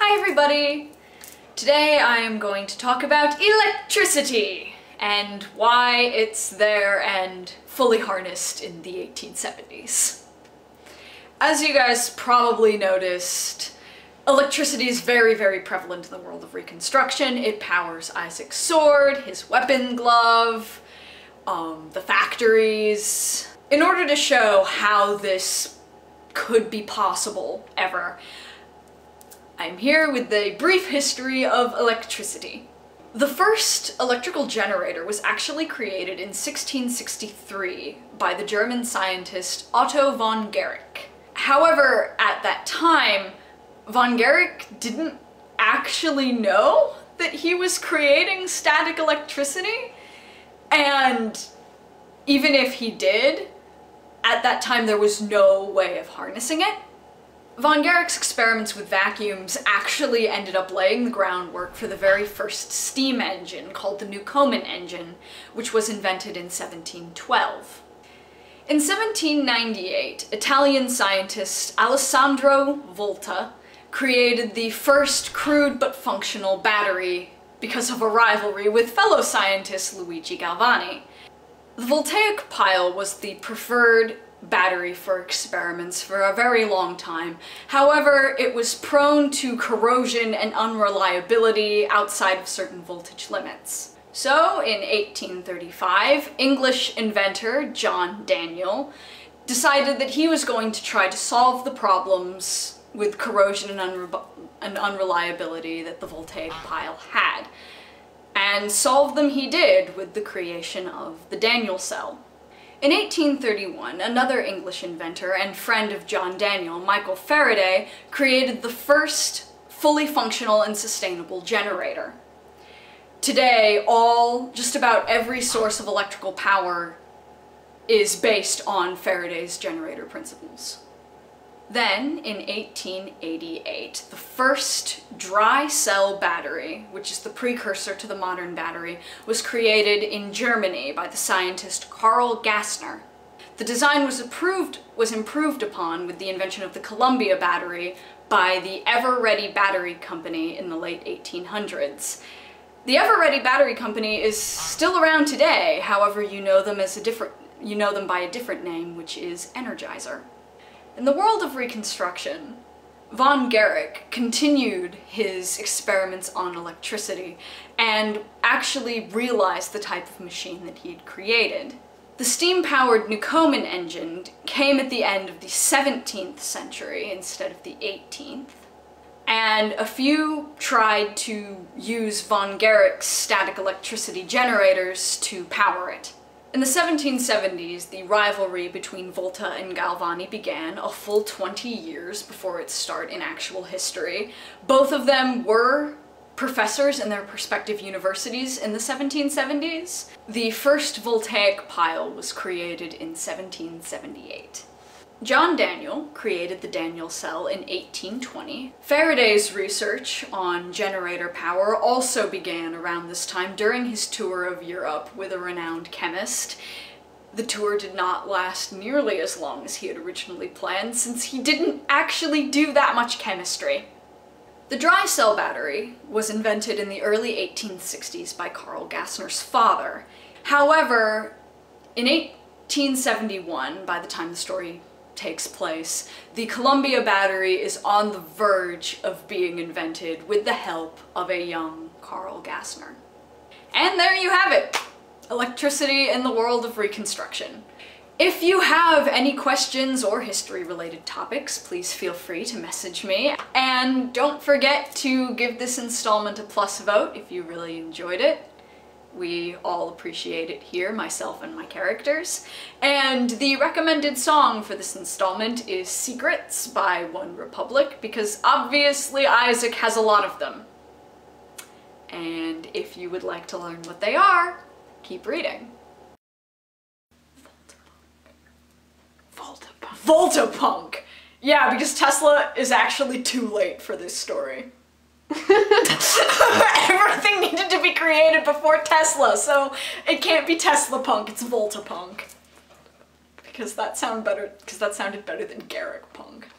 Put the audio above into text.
Hi everybody! Today I am going to talk about electricity and why it's there and fully harnessed in the 1870s. As you guys probably noticed, electricity is very, very prevalent in the world of Reconstruction. It powers Isaac's sword, his weapon glove, the factories. In order to show how this could be possible ever, I'm here with a brief history of electricity. The first electrical generator was actually created in 1663 by the German scientist Otto von Guericke. However, at that time, von Guericke didn't actually know that he was creating static electricity, and even if he did, at that time there was no way of harnessing it. Von Guericke's experiments with vacuums actually ended up laying the groundwork for the very first steam engine, called the Newcomen engine, which was invented in 1712. In 1798, Italian scientist Alessandro Volta created the first crude but functional battery because of a rivalry with fellow scientist Luigi Galvani. The voltaic pile was the preferred battery for experiments for a very long time. However, it was prone to corrosion and unreliability outside of certain voltage limits. So, in 1835, English inventor John Daniell decided that he was going to try to solve the problems with corrosion and unreliability that the voltaic pile had. And solve them he did with the creation of the Daniell cell. In 1831, another English inventor and friend of John Daniell, Michael Faraday, created the first fully functional and sustainable generator. Today, just about every source of electrical power is based on Faraday's generator principles. Then, in 1888, the first dry cell battery, which is the precursor to the modern battery, was created in Germany by the scientist Karl Gassner. The design was improved upon with the invention of the Columbia battery by the Ever-Ready Battery Company in the late 1800s. The Ever-Ready Battery Company is still around today, however you know them by a different name, which is Energizer. In the world of Reconstruction, von Guericke continued his experiments on electricity and actually realized the type of machine that he had created. The steam-powered Newcomen engine came at the end of the 17th century instead of the 18th, and a few tried to use von Guericke's static electricity generators to power it. In the 1770s, the rivalry between Volta and Galvani began a full 20 years before its start in actual history. Both of them were professors in their respective universities in the 1770s. The first voltaic pile was created in 1778. John Daniell created the Daniell cell in 1820. Faraday's research on generator power also began around this time during his tour of Europe with a renowned chemist. The tour did not last nearly as long as he had originally planned, since he didn't actually do that much chemistry. The dry cell battery was invented in the early 1860s by Karl Gassner's father. However, in 1871, by the time the story takes place, the Columbia battery is on the verge of being invented with the help of a young Karl Gassner. And there you have it! Electricity in the world of Reconstruction. If you have any questions or history-related topics, please feel free to message me. And don't forget to give this installment a plus vote if you really enjoyed it. We all appreciate it here, myself and my characters. And the recommended song for this installment is Secrets by OneRepublic, because obviously Isaac has a lot of them. And if you would like to learn what they are, keep reading. Voltapunk! Yeah, because Tesla is actually too late for this story. Everything needed to be created before Tesla, so it can't be Tesla Punk, it's Voltapunk. Because that sounded better than Guericke Punk.